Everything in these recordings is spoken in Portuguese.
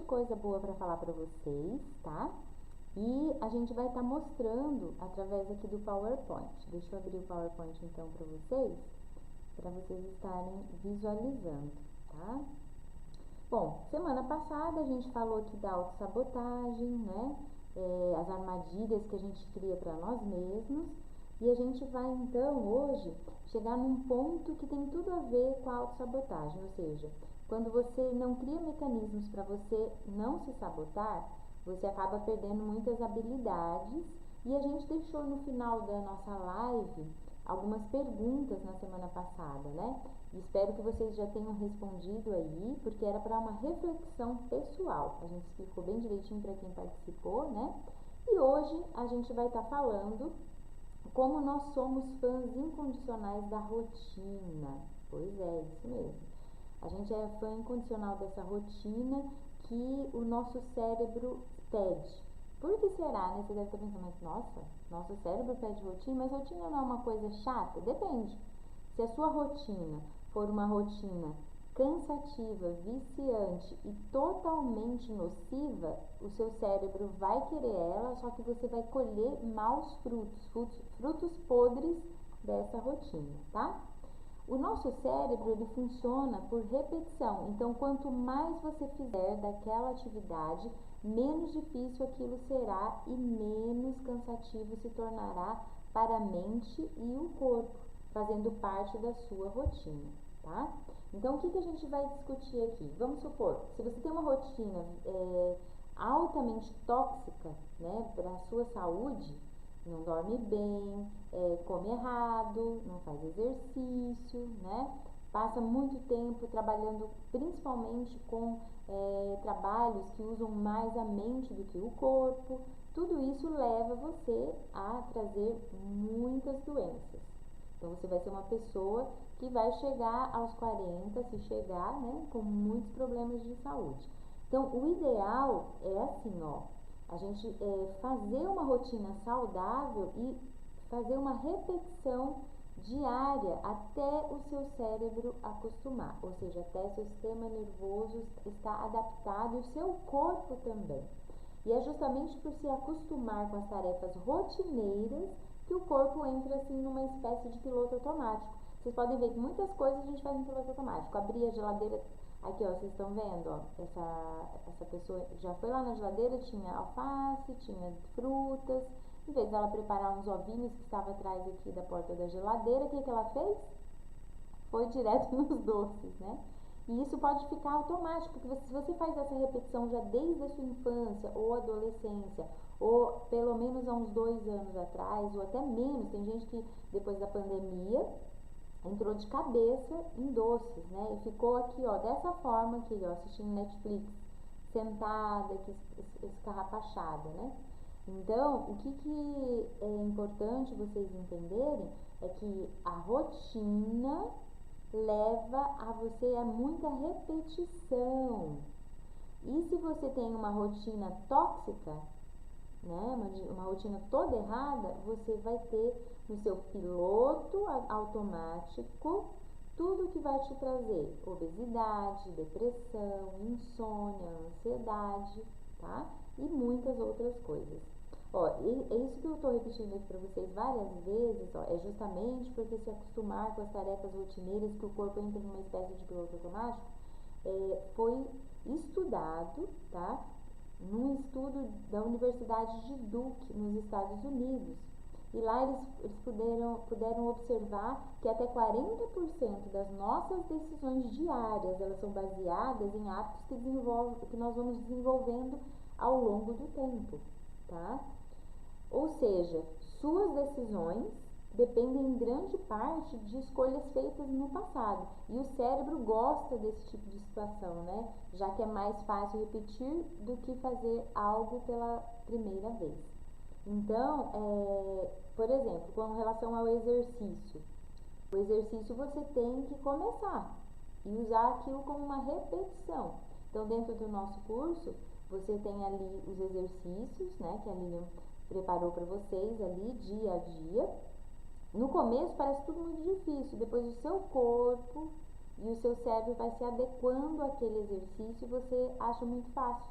bastante coisa boa para falar para vocês, tá? E a gente vai estar mostrando através aqui do PowerPoint. Deixa eu abrir o PowerPoint então para vocês estarem visualizando, tá? Bom, semana passada a gente falou aqui da autossabotagem, né? As armadilhas que a gente cria para nós mesmos. E a gente vai então hoje chegar num ponto que tem tudo a ver com a autossabotagem, ou seja, quando você não cria mecanismos para você não se sabotar, você acaba perdendo muitas habilidades. E a gente deixou no final da nossa live algumas perguntas na semana passada, né? E espero que vocês já tenham respondido aí, porque era para uma reflexão pessoal. A gente explicou bem direitinho para quem participou, né? E hoje a gente vai estar falando como nós somos fãs incondicionais da rotina. Pois é, isso mesmo. A gente é fã incondicional dessa rotina que o nosso cérebro pede. Por que será, né? Você deve estar pensando, nossa, nosso cérebro pede rotina, mas rotina não é uma coisa chata? Depende. Se a sua rotina for uma rotina cansativa, viciante e totalmente nociva, o seu cérebro vai querer ela, só que você vai colher maus frutos podres dessa rotina, tá? O nosso cérebro, ele funciona por repetição. Então, quanto mais você fizer daquela atividade, menos difícil aquilo será e menos cansativo se tornará para a mente e o corpo, fazendo parte da sua rotina, tá? Então, o que a gente vai discutir aqui? Vamos supor, se você tem uma rotina altamente tóxica, né, para a sua saúde, não dorme bem, come errado, não faz exercício, né? Passa muito tempo trabalhando principalmente com trabalhos que usam mais a mente do que o corpo. Tudo isso leva você a trazer muitas doenças. Então você vai ser uma pessoa que vai chegar aos 40, se chegar, né, com muitos problemas de saúde. Então o ideal é assim, ó, a gente fazer uma rotina saudável e fazer uma repetição diária até o seu cérebro acostumar, ou seja, até seu sistema nervoso estar adaptado e o seu corpo também. E é justamente por se acostumar com as tarefas rotineiras que o corpo entra assim numa espécie de piloto automático. Vocês podem ver que muitas coisas a gente faz em piloto automático. Abrir a geladeira, aqui ó, vocês estão vendo, ó, essa pessoa já foi lá na geladeira, tinha alface, tinha frutas. Em vez dela preparar uns ovinhos que estava atrás aqui da porta da geladeira, o que ela fez? Foi direto nos doces, né? E isso pode ficar automático, porque se você faz essa repetição já desde a sua infância ou adolescência, ou pelo menos há uns 2 anos atrás, ou até menos, tem gente que depois da pandemia entrou de cabeça em doces, né? E ficou aqui, ó, dessa forma aqui, ó, assistindo Netflix, sentada, aqui, escarrapachada, né? Então, o que é importante vocês entenderem é que a rotina leva a você a muita repetição. E se você tem uma rotina tóxica, né, uma rotina toda errada, você vai ter no seu piloto automático tudo que vai te trazer obesidade, depressão, insônia, ansiedade, tá? E muitas outras coisas. Ó, é isso que eu tô repetindo aqui para vocês várias vezes, ó, é justamente porque se acostumar com as tarefas rotineiras que o corpo entra numa espécie de piloto automático, foi estudado, tá? Num estudo da Universidade de Duke, nos Estados Unidos. E lá eles puderam observar que até 40% das nossas decisões diárias, elas são baseadas em hábitos que nós vamos desenvolvendo ao longo do tempo, tá? Ou seja, suas decisões dependem em grande parte de escolhas feitas no passado. E o cérebro gosta desse tipo de situação, né? Já que é mais fácil repetir do que fazer algo pela primeira vez. Então, por exemplo, com relação ao exercício. O exercício você tem que começar e usar aquilo como uma repetição. Então, dentro do nosso curso, você tem ali os exercícios, né? Que a Lilian preparou para vocês ali, dia a dia. No começo parece tudo muito difícil, depois o seu corpo e o seu cérebro vai se adequando àquele exercício e você acha muito fácil.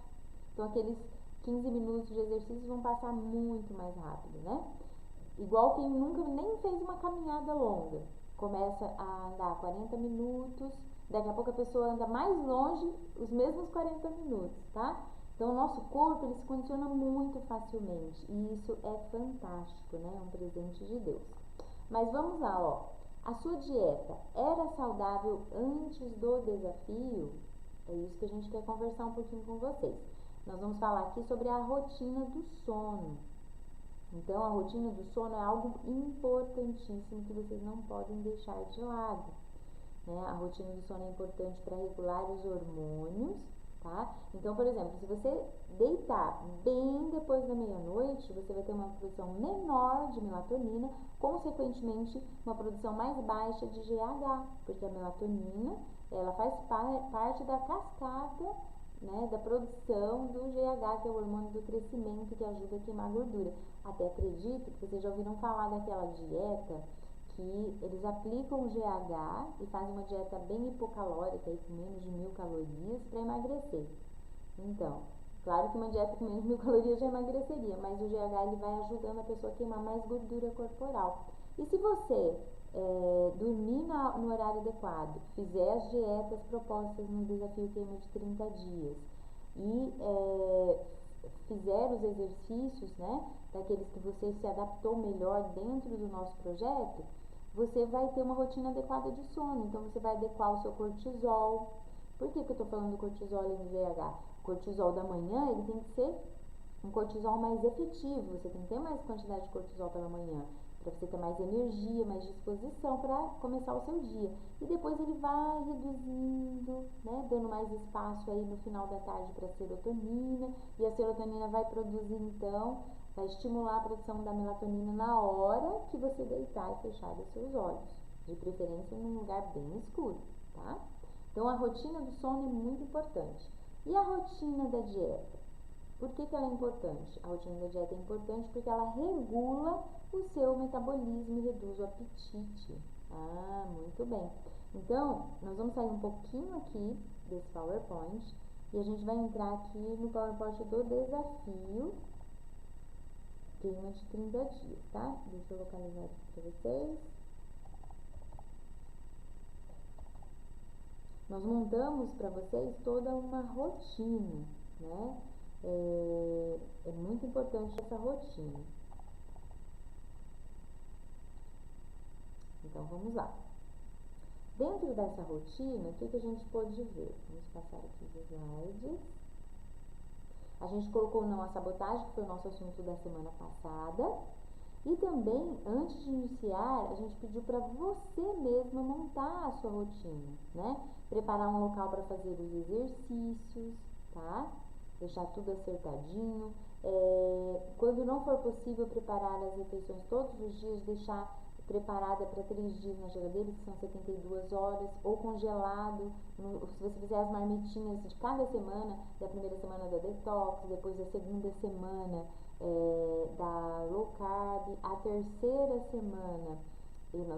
Então aqueles 15 minutos de exercício vão passar muito mais rápido, né? Igual quem nunca nem fez uma caminhada longa, começa a andar 40 minutos, daqui a pouco a pessoa anda mais longe os mesmos 40 minutos, tá? Então o nosso corpo, ele se condiciona muito facilmente e isso é fantástico, né? É um presente de Deus. Mas vamos lá, ó. A sua dieta era saudável antes do desafio? É isso que a gente quer conversar um pouquinho com vocês. Nós vamos falar aqui sobre a rotina do sono. Então, a rotina do sono é algo importantíssimo que vocês não podem deixar de lado, né? A rotina do sono é importante para regular os hormônios, tá? Então, por exemplo, se você deitar bem depois da meia-noite, você vai ter uma produção menor de melatonina, consequentemente, uma produção mais baixa de GH, porque a melatonina, ela faz parte da cascata, né, da produção do GH, que é o hormônio do crescimento, que ajuda a queimar gordura. Até acredito que vocês já ouviram falar daquela dieta que eles aplicam o GH e fazem uma dieta bem hipocalórica, aí, com menos de 1000 calorias, para emagrecer. Então, claro que uma dieta com menos de 1000 calorias já emagreceria, mas o GH ele vai ajudando a pessoa a queimar mais gordura corporal. E se você dormir no horário adequado, fizer as dietas propostas no desafio queima de 30 dias e fizer os exercícios, né, daqueles que você se adaptou melhor dentro do nosso projeto, você vai ter uma rotina adequada de sono. Então você vai adequar o seu cortisol. Por que eu tô falando do cortisol e do GH? O cortisol da manhã, ele tem que ser um cortisol mais efetivo. Você tem que ter mais quantidade de cortisol pela manhã, para você ter mais energia, mais disposição para começar o seu dia. E depois ele vai reduzindo, né, dando mais espaço aí no final da tarde para a serotonina, e a serotonina vai produzir então, vai estimular a produção da melatonina na hora que você deitar e fechar os seus olhos, de preferência num lugar bem escuro, tá? Então a rotina do sono é muito importante. E a rotina da dieta? Por que ela é importante? A rotina da dieta é importante porque ela regula o seu metabolismo e reduz o apetite. Ah, muito bem. Então, nós vamos sair um pouquinho aqui desse PowerPoint e a gente vai entrar aqui no PowerPoint do desafio queima de 30 dias, tá? Deixa eu localizar aqui para vocês. Nós montamos para vocês toda uma rotina, né? É muito importante essa rotina. Então, vamos lá. Dentro dessa rotina, o que a gente pode ver? Vamos passar aqui os slides. A gente colocou não a sabotagem, que foi o nosso assunto da semana passada. E também, antes de iniciar, a gente pediu para você mesma montar a sua rotina, né? Preparar um local para fazer os exercícios, tá? Deixar tudo acertadinho. Quando não for possível preparar as refeições todos os dias, deixar preparada para 3 dias na geladeira, que são 72 horas, ou congelado, se você fizer as marmitinhas de cada semana, da primeira semana da detox, depois da segunda semana da low carb, a terceira semana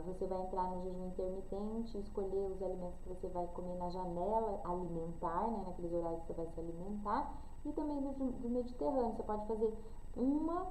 você vai entrar no jejum intermitente, escolher os alimentos que você vai comer na janela alimentar, né, naqueles horários que você vai se alimentar, e também do Mediterrâneo, você pode fazer uma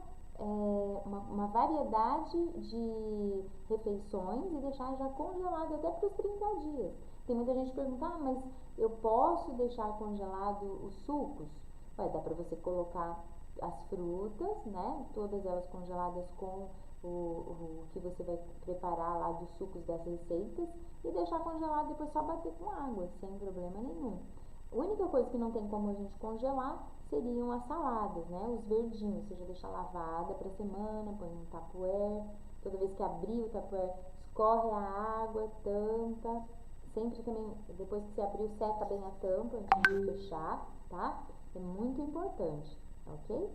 variedade de refeições e deixar já congelado até para os 30 dias. Tem muita gente que pergunta, mas eu posso deixar congelado os sucos? Vai dar para você colocar as frutas, né, todas elas congeladas com o que você vai preparar lá dos sucos das receitas e deixar congelado, depois só bater com água, sem problema nenhum. A única coisa que não tem como a gente congelar seriam as saladas, né? Os verdinhos, você já deixa lavada para semana, põe um tupperware, toda vez que abrir o tupperware, escorre a água, tampa, sempre também, depois que você abriu, seca bem a tampa antes de fechar, tá? É muito importante, ok?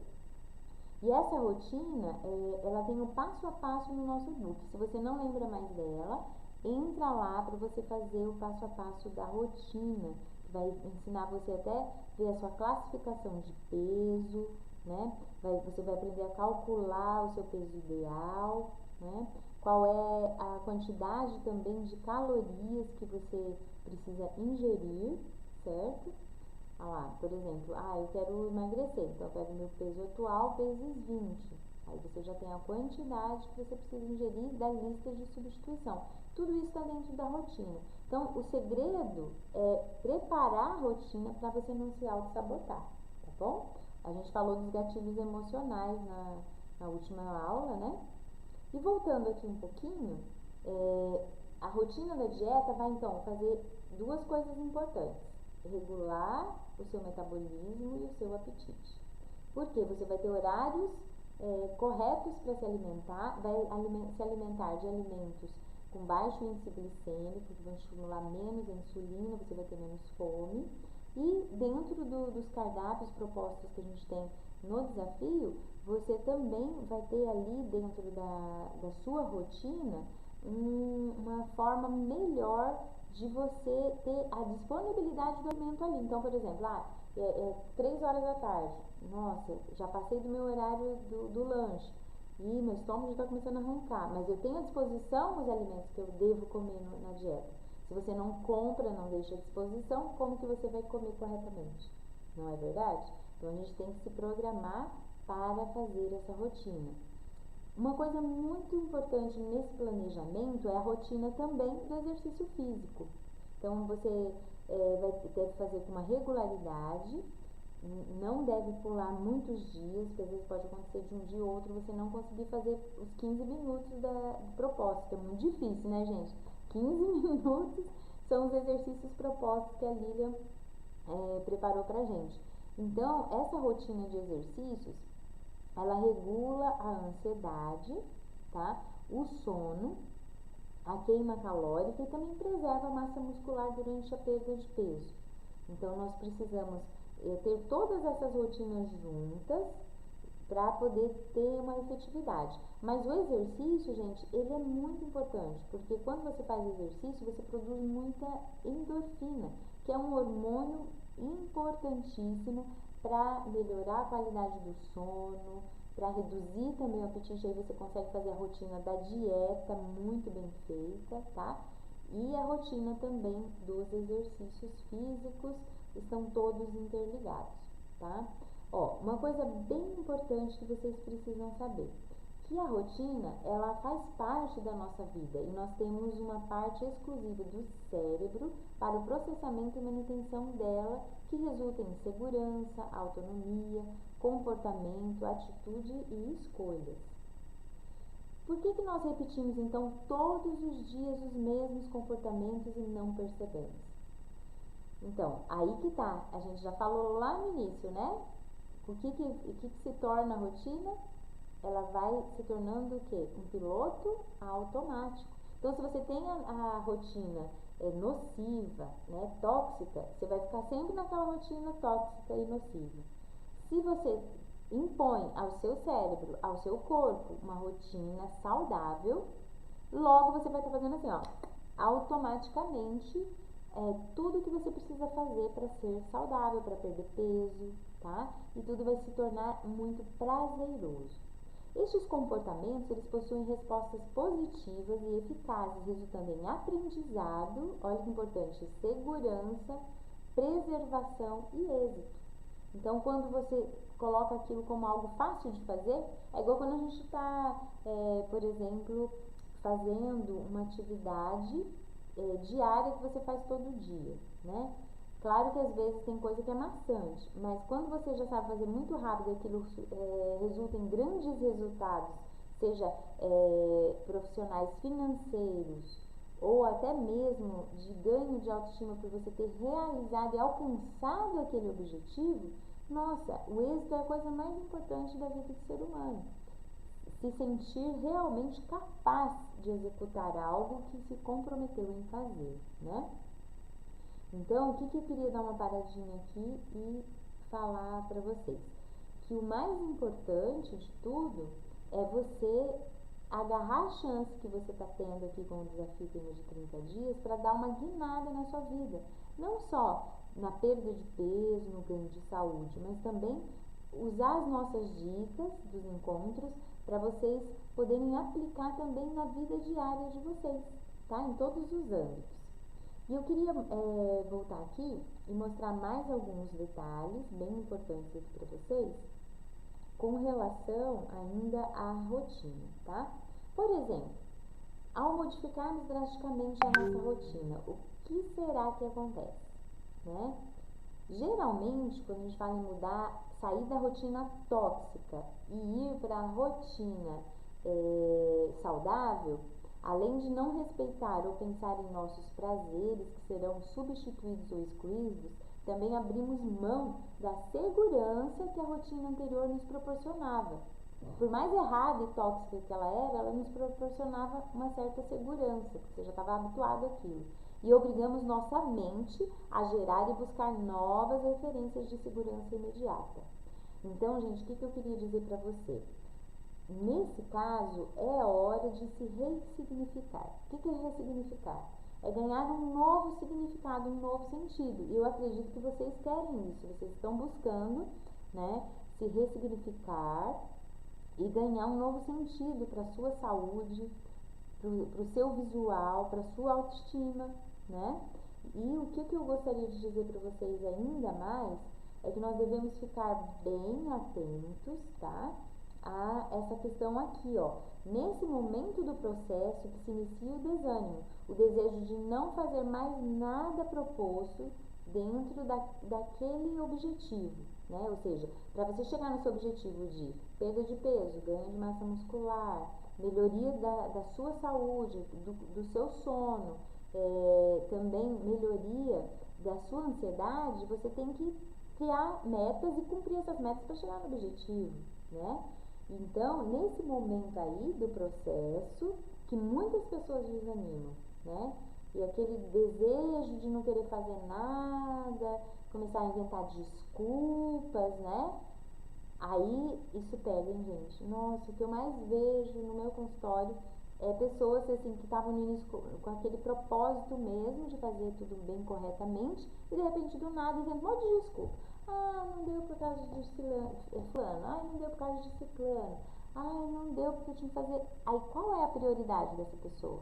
E essa rotina, ela tem o passo a passo no nosso e-book. Se você não lembra mais dela, entra lá para você fazer o passo a passo da rotina, que vai ensinar você até ver a sua classificação de peso, né? Você vai aprender a calcular o seu peso ideal, né? qual é a quantidade também de calorias que você precisa ingerir, certo? Ah lá, por exemplo, eu quero emagrecer, então eu pego meu peso atual vezes 20. Aí você já tem a quantidade que você precisa ingerir da lista de substituição. Tudo isso está dentro da rotina. Então, o segredo é preparar a rotina para você não se auto-sabotar, tá bom? A gente falou dos gatilhos emocionais na última aula, né? E voltando aqui um pouquinho, a rotina da dieta vai então fazer duas coisas importantes: regular o seu metabolismo e o seu apetite. Porque você vai ter horários corretos para se alimentar, vai se alimentar de alimentos com baixo índice glicêmico, que vão estimular menos a insulina, você vai ter menos fome. E dentro dos cardápios propostos que a gente tem no desafio, você também vai ter ali dentro da sua rotina uma forma melhor de você ter a disponibilidade do alimento ali. Então, por exemplo, 3 horas da tarde, nossa, já passei do meu horário do lanche e meu estômago já está começando a arrancar, mas eu tenho à disposição os alimentos que eu devo comer na dieta. Se você não compra, não deixa à disposição, como que você vai comer corretamente? Não é verdade? Então a gente tem que se programar para fazer essa rotina. Uma coisa muito importante nesse planejamento é a rotina também do exercício físico. Então você deve fazer com uma regularidade, não deve pular muitos dias, porque às vezes pode acontecer de um dia ou outro você não conseguir fazer os 15 minutos do propósito, que é muito difícil, né, gente? 15 minutos são os exercícios propostos que a Lilian preparou pra gente. Então, essa rotina de exercícios, ela regula a ansiedade, tá? O sono, a queima calórica e também preserva a massa muscular durante a perda de peso. Então, nós precisamos ter todas essas rotinas juntas para poder ter uma efetividade. Mas o exercício, gente, ele é muito importante, porque quando você faz exercício, você produz muita endorfina, que é um hormônio importantíssimo para melhorar a qualidade do sono, para reduzir também o apetite. Aí você consegue fazer a rotina da dieta muito bem feita, tá? E a rotina também dos exercícios físicos estão todos interligados, tá? Uma coisa bem importante que vocês precisam saber, que a rotina, ela faz parte da nossa vida e nós temos uma parte exclusiva do cérebro para o processamento e manutenção dela, que resulta em segurança, autonomia, comportamento, atitude e escolhas. Por que nós repetimos então todos os dias os mesmos comportamentos e não percebemos? Então, aí que tá, a gente já falou lá no início, né? O que se torna a rotina? Ela vai se tornando o quê? Um piloto automático. Então, se você tem a rotina nociva, né, tóxica, você vai ficar sempre naquela rotina tóxica e nociva. Se você impõe ao seu cérebro, ao seu corpo, uma rotina saudável, logo você vai estar fazendo assim, automaticamente tudo que você precisa fazer para ser saudável, para perder peso, tá? E tudo vai se tornar muito prazeroso. Estes comportamentos, eles possuem respostas positivas e eficazes, resultando em aprendizado, olha que importante, segurança, preservação e êxito. Então, quando você coloca aquilo como algo fácil de fazer, é igual quando a gente está, por exemplo, fazendo uma atividade diária que você faz todo dia, né? Claro que às vezes tem coisa que é maçante, mas quando você já sabe fazer muito rápido, aquilo resulta em grandes resultados, seja profissionais financeiros ou até mesmo de ganho de autoestima por você ter realizado e alcançado aquele objetivo, nossa, o êxito é a coisa mais importante da vida do ser humano. Se sentir realmente capaz de executar algo que se comprometeu em fazer, né? Então, o que eu queria dar uma paradinha aqui e falar para vocês? Que o mais importante de tudo é você agarrar a chance que você está tendo aqui com o desafio Queima de 30 dias para dar uma guinada na sua vida. Não só na perda de peso, no ganho de saúde, mas também usar as nossas dicas dos encontros para vocês poderem aplicar também na vida diária de vocês, tá? Em todos os âmbitos. E eu queria voltar aqui e mostrar mais alguns detalhes bem importantes aqui para vocês, com relação ainda à rotina, tá? Por exemplo, ao modificarmos drasticamente a nossa rotina, o que será que acontece, né? Geralmente, quando a gente fala em mudar, sair da rotina tóxica e ir para a rotina saudável, além de não respeitar ou pensar em nossos prazeres, que serão substituídos ou excluídos, também abrimos mão da segurança que a rotina anterior nos proporcionava. Por mais errada e tóxica que ela nos proporcionava uma certa segurança, porque você já estava habituado àquilo. E obrigamos nossa mente a gerar e buscar novas referências de segurança imediata. Então, gente, o que eu queria dizer para você? Nesse caso, é hora de se ressignificar. O que é ressignificar? É ganhar um novo significado, um novo sentido. E eu acredito que vocês querem isso, vocês estão buscando, né, se ressignificar e ganhar um novo sentido para a sua saúde, para o seu visual, para a sua autoestima, né? E o que eu gostaria de dizer para vocês ainda mais é que nós devemos ficar bem atentos, tá? A essa questão aqui, ó. Nesse momento do processo que se inicia o desânimo, o desejo de não fazer mais nada proposto dentro daquele objetivo, né? Ou seja, para você chegar no seu objetivo de perda de peso, ganho de massa muscular, melhoria da sua saúde, do seu sono, também melhoria da sua ansiedade, você tem que criar metas e cumprir essas metas para chegar no objetivo, né? Então, nesse momento aí do processo, que muitas pessoas desanimam, né? E aquele desejo de não querer fazer nada, começar a inventar desculpas, né? Aí isso pega, hein, gente? Nossa, o que eu mais vejo no meu consultório é pessoas assim que estavam no início com aquele propósito mesmo de fazer tudo bem corretamente e de repente do nada inventam um monte de desculpa. Ah, não deu por causa de fulano. Ai, não deu por causa de ciclano. Ai, não deu porque eu tinha que fazer. Aí qual é a prioridade dessa pessoa?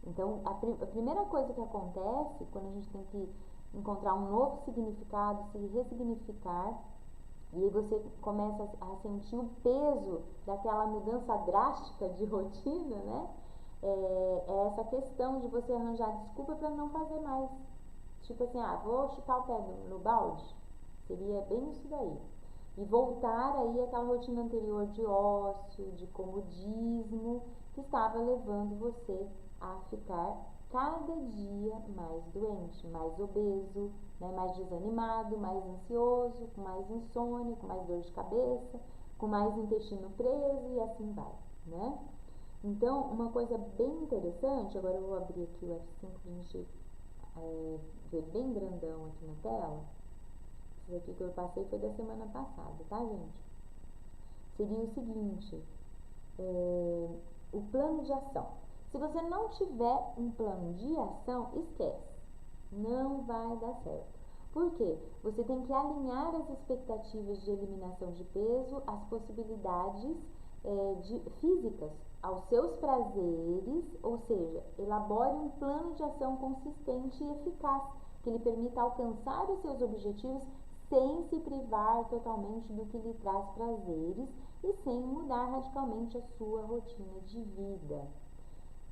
Então, a primeira coisa que acontece quando a gente tem que encontrar um novo significado, se ressignificar, e aí você começa a sentir o peso daquela mudança drástica de rotina, né? É essa questão de você arranjar desculpa para não fazer mais. Tipo assim, vou chutar o pé no balde. Seria bem isso daí. E voltar aí àquela rotina anterior de ócio, de comodismo, que estava levando você a ficar cada dia mais doente, mais obeso, né, mais desanimado, mais ansioso, com mais insônia, com mais dor de cabeça, com mais intestino preso e assim vai, né? Então, uma coisa bem interessante, agora eu vou abrir aqui o F5 pra gente ver bem grandão aqui na tela. Isso aqui que eu passei foi da semana passada, tá, gente? Seria o seguinte, o plano de ação. Se você não tiver um plano de ação, esquece. Não vai dar certo. Por quê? Você tem que alinhar as expectativas de eliminação de peso às possibilidades físicas, aos seus prazeres, ou seja, elabore um plano de ação consistente e eficaz, que lhe permita alcançar os seus objetivos sem se privar totalmente do que lhe traz prazeres e sem mudar radicalmente a sua rotina de vida.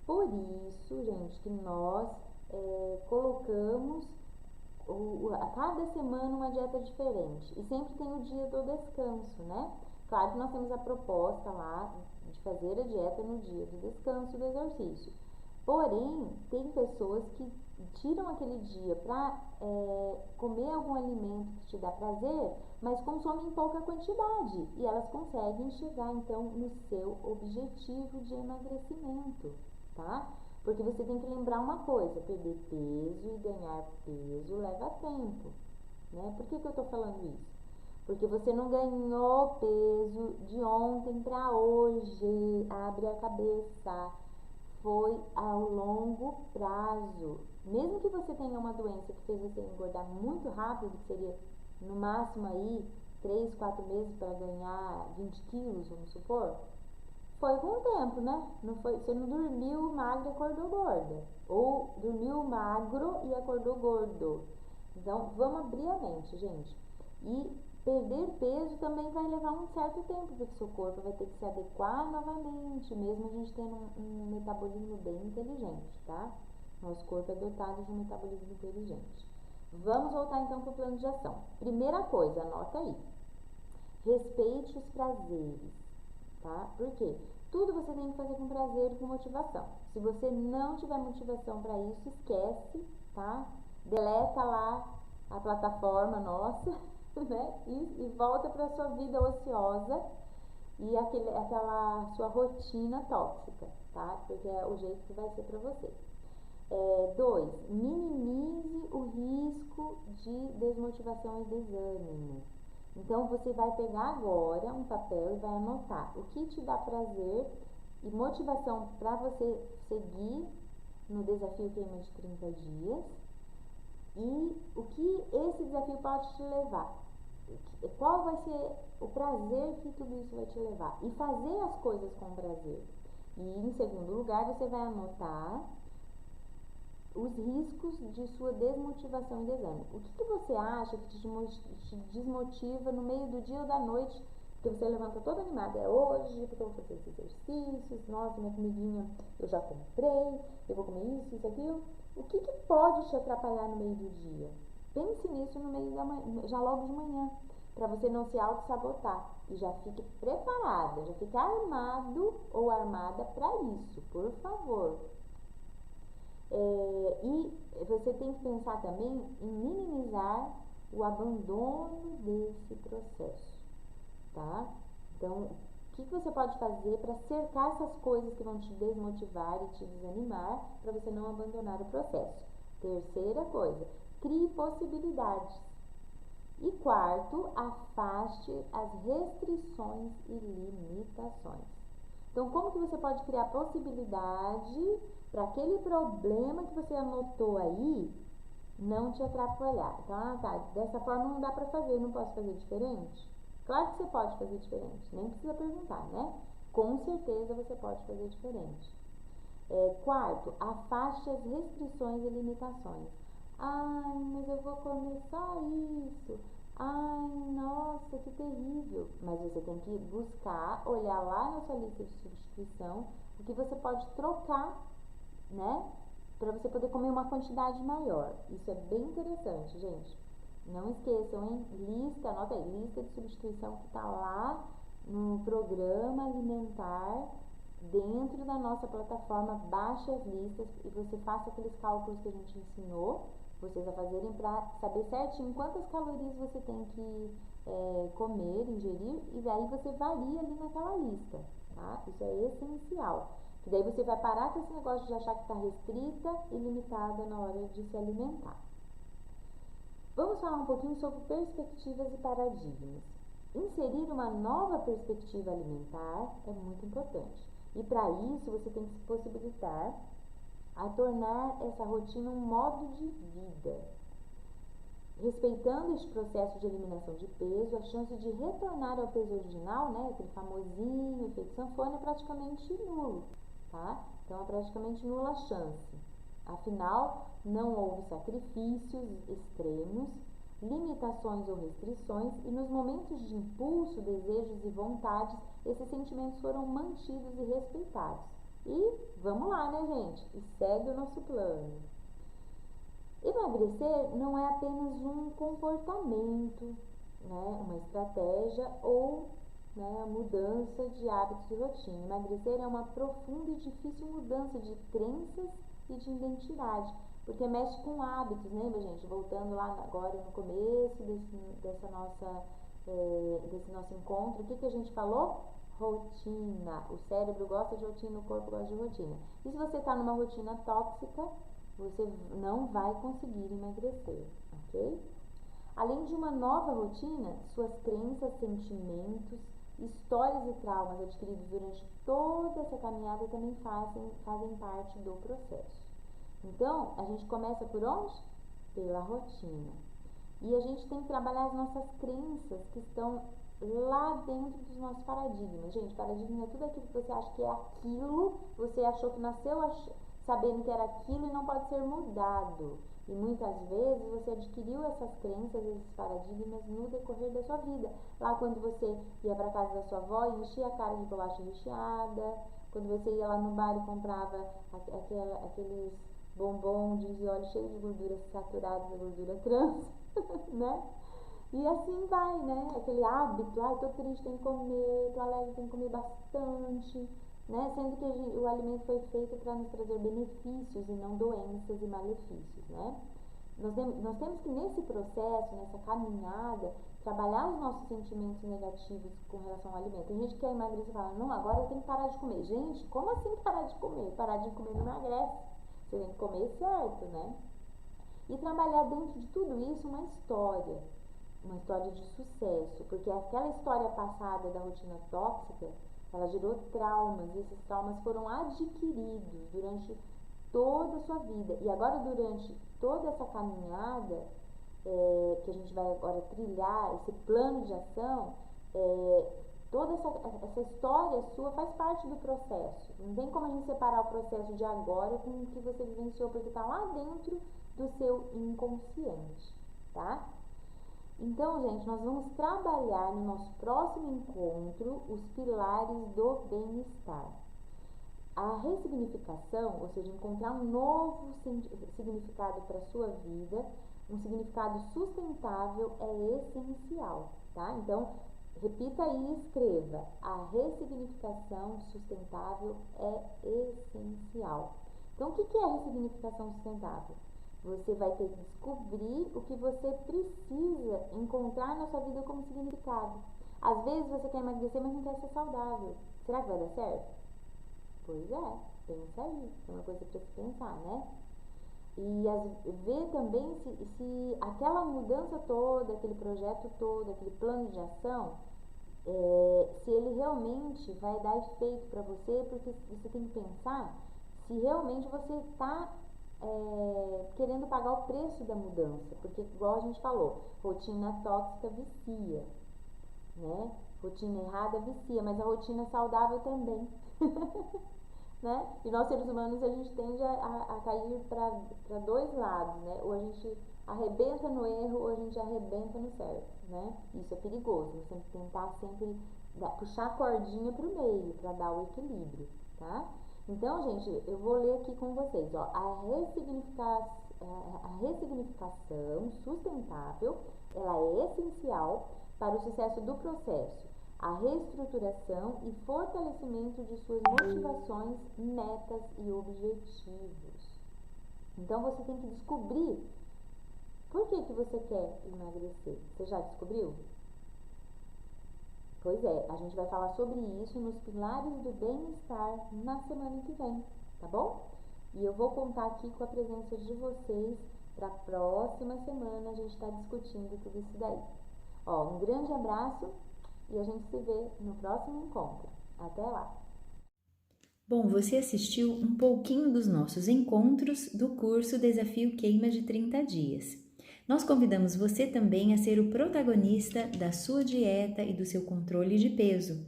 Por isso, gente, que nós colocamos a cada semana uma dieta diferente e sempre tem o dia do descanso, né? Claro que nós temos a proposta lá de fazer a dieta no dia do descanso do exercício. Porém, tem pessoas que tiram aquele dia para comer algum alimento que te dá prazer, mas consomem pouca quantidade e elas conseguem chegar então no seu objetivo de emagrecimento, tá? Porque você tem que lembrar uma coisa, perder peso e ganhar peso leva tempo, né? Por que eu tô falando isso? Porque você não ganhou peso de ontem para hoje, abre a cabeça, foi ao longo prazo. Mesmo que você tenha uma doença que fez você engordar muito rápido, que seria no máximo aí 3, 4 meses para ganhar 20 quilos, vamos supor, foi com o tempo, né? Não foi, você não dormiu magro e acordou gorda. Ou dormiu magro e acordou gordo. Então, vamos abrir a mente, gente. E perder peso também vai levar um certo tempo, porque seu corpo vai ter que se adequar novamente, mesmo a gente tendo um metabolismo bem inteligente, tá? Nosso corpo é dotado de um metabolismo inteligente. Vamos voltar então para o plano de ação. Primeira coisa, anota aí. Respeite os prazeres, tá? Por quê? Tudo você tem que fazer com prazer e com motivação. Se você não tiver motivação para isso, esquece, tá? Deleta lá a plataforma nossa, né? E volta para sua vida ociosa e aquela sua rotina tóxica, tá? Porque é o jeito que vai ser para você. 2. Minimize o risco de desmotivação e desânimo. Então, você vai pegar agora um papel e vai anotar o que te dá prazer e motivação para você seguir no desafio Queima de 30 dias e o que esse desafio pode te levar. Qual vai ser o prazer que tudo isso vai te levar? E fazer as coisas com prazer. E, em segundo lugar, você vai anotar os riscos de sua desmotivação e desânimo. O que você acha que te desmotiva no meio do dia ou da noite, porque você levanta toda animada, é hoje, porque eu vou fazer esses exercícios, nossa, minha comidinha eu já comprei, eu vou comer isso, aquilo. O que pode te atrapalhar no meio do dia? Pense nisso no meio da manhã, já logo de manhã, para você não se auto-sabotar. E já fique preparada, já fique armado ou armada para isso, por favor. E você tem que pensar também em minimizar o abandono desse processo, tá? Então, o que você pode fazer para cercar essas coisas que vão te desmotivar e te desanimar para você não abandonar o processo? Terceira coisa, crie possibilidades. E quarto, afaste as restrições e limitações. Então, como que você pode criar possibilidade para aquele problema que você anotou aí não te atrapalhar? Então, tá, dessa forma não dá para fazer, não posso fazer diferente? Claro que você pode fazer diferente, nem precisa perguntar, né? Com certeza você pode fazer diferente. Quarto, afaste as restrições e limitações. Ai, mas eu vou começar isso. Ai, nossa, que terrível. Mas você tem que buscar, olhar lá na sua lista de substituição o que você pode trocar, né? Para você poder comer uma quantidade maior. Isso é bem interessante, gente. Não esqueçam, hein? Lista, anota aí, lista de substituição que tá lá no programa alimentar. Dentro da nossa plataforma, baixe as listas e você faça aqueles cálculos que a gente ensinou vocês a fazerem para saber certinho quantas calorias você tem que comer, ingerir, e daí você varia ali naquela lista, tá? Isso é essencial. Que daí você vai parar com esse negócio de achar que está restrita e limitada na hora de se alimentar. Vamos falar um pouquinho sobre perspectivas e paradigmas. Inserir uma nova perspectiva alimentar é muito importante. E para isso você tem que se possibilitar a tornar essa rotina um modo de vida. Respeitando este processo de eliminação de peso, a chance de retornar ao peso original, né, aquele famosinho efeito sanfona, é praticamente nulo, tá? Então é praticamente nula a chance. Afinal, não houve sacrifícios extremos, limitações ou restrições, e nos momentos de impulso, desejos e vontades, esses sentimentos foram mantidos e respeitados. E vamos lá, né, gente? E segue o nosso plano. Emagrecer não é apenas um comportamento, né, uma estratégia ou a mudança de hábitos e rotina. Emagrecer é uma profunda e difícil mudança de crenças e de identidade, porque mexe com hábitos, lembra, gente? Voltando lá agora no começo desse nosso encontro, o que a gente falou? Rotina. O cérebro gosta de rotina, o corpo gosta de rotina. E se você está numa rotina tóxica, você não vai conseguir emagrecer, ok? Além de uma nova rotina, suas crenças, sentimentos, histórias e traumas adquiridos durante toda essa caminhada também fazem parte do processo. Então, a gente começa por onde? Pela rotina. E a gente tem que trabalhar as nossas crenças que estão lá dentro dos nossos paradigmas. Gente, paradigma é tudo aquilo que você acha que é aquilo, você achou que nasceu sabendo que era aquilo e não pode ser mudado. E muitas vezes você adquiriu essas crenças, esses paradigmas no decorrer da sua vida. Lá quando você ia para casa da sua avó e enchia a cara de bolacha recheada, quando você ia lá no bar e comprava aqueles bombons de óleo cheio de gorduras saturadas, gordura trans, né? E assim vai, né? Aquele hábito, tô triste, tem que comer, tô alegre, tem que comer bastante, né? Sendo que o alimento foi feito para nos trazer benefícios e não doenças e malefícios, né? Nós temos que nesse processo, nessa caminhada, trabalhar os nossos sentimentos negativos com relação ao alimento. Tem gente que quer emagrecer e fala, não, agora eu tenho que parar de comer. Gente, como assim parar de comer? Parar de comer não emagrece. Você tem que comer certo, né? E trabalhar dentro de tudo isso uma história de sucesso, porque aquela história passada da rotina tóxica, ela gerou traumas, e esses traumas foram adquiridos durante toda a sua vida. E agora, durante toda essa caminhada, que a gente vai agora trilhar, esse plano de ação, toda essa história sua faz parte do processo. Não tem como a gente separar o processo de agora com o que você vivenciou, porque está lá dentro do seu inconsciente, tá? Então, gente, nós vamos trabalhar no nosso próximo encontro os pilares do bem-estar. A ressignificação, ou seja, encontrar um novo significado para a sua vida, um significado sustentável é essencial, tá? Então, repita e escreva. A ressignificação sustentável é essencial. Então, o que é a ressignificação sustentável? Você vai ter que descobrir o que você precisa encontrar na sua vida como significado. Às vezes você quer emagrecer, mas não quer ser saudável. Será que vai dar certo? Pois é, pensa aí. É uma coisa para se pensar, né? E ver também se aquela mudança toda, aquele projeto todo, aquele plano de ação, se ele realmente vai dar efeito para você, porque você tem que pensar se realmente você está querendo pagar o preço da mudança, porque igual a gente falou, rotina tóxica vicia, né? Rotina errada vicia, mas a rotina saudável também, né? E nós seres humanos a gente tende a cair para dois lados, né? Ou a gente arrebenta no erro ou a gente arrebenta no certo, né? Isso é perigoso, você tem que tentar sempre puxar a cordinha pro meio para dar o equilíbrio, tá? Então, gente, eu vou ler aqui com vocês, ó, a ressignificação sustentável, ela é essencial para o sucesso do processo, a reestruturação e fortalecimento de suas motivações, metas e objetivos. Então, você tem que descobrir por que você quer emagrecer. Você já descobriu? Pois é, a gente vai falar sobre isso nos pilares do bem-estar na semana que vem, tá bom? E eu vou contar aqui com a presença de vocês para a próxima semana a gente estar discutindo tudo isso daí. Ó, um grande abraço e a gente se vê no próximo encontro. Até lá! Bom, você assistiu um pouquinho dos nossos encontros do curso Desafio Queima de 30 Dias. Nós convidamos você também a ser o protagonista da sua dieta e do seu controle de peso.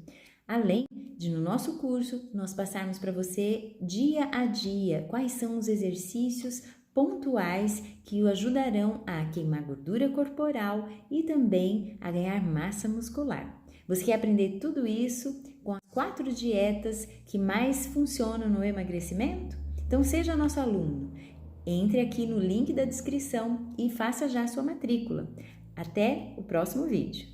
Além de, no nosso curso, nós passarmos para você dia a dia quais são os exercícios pontuais que o ajudarão a queimar gordura corporal e também a ganhar massa muscular. Você quer aprender tudo isso com as 4 dietas que mais funcionam no emagrecimento? Então seja nosso aluno. Entre aqui no link da descrição e faça já a sua matrícula. Até o próximo vídeo.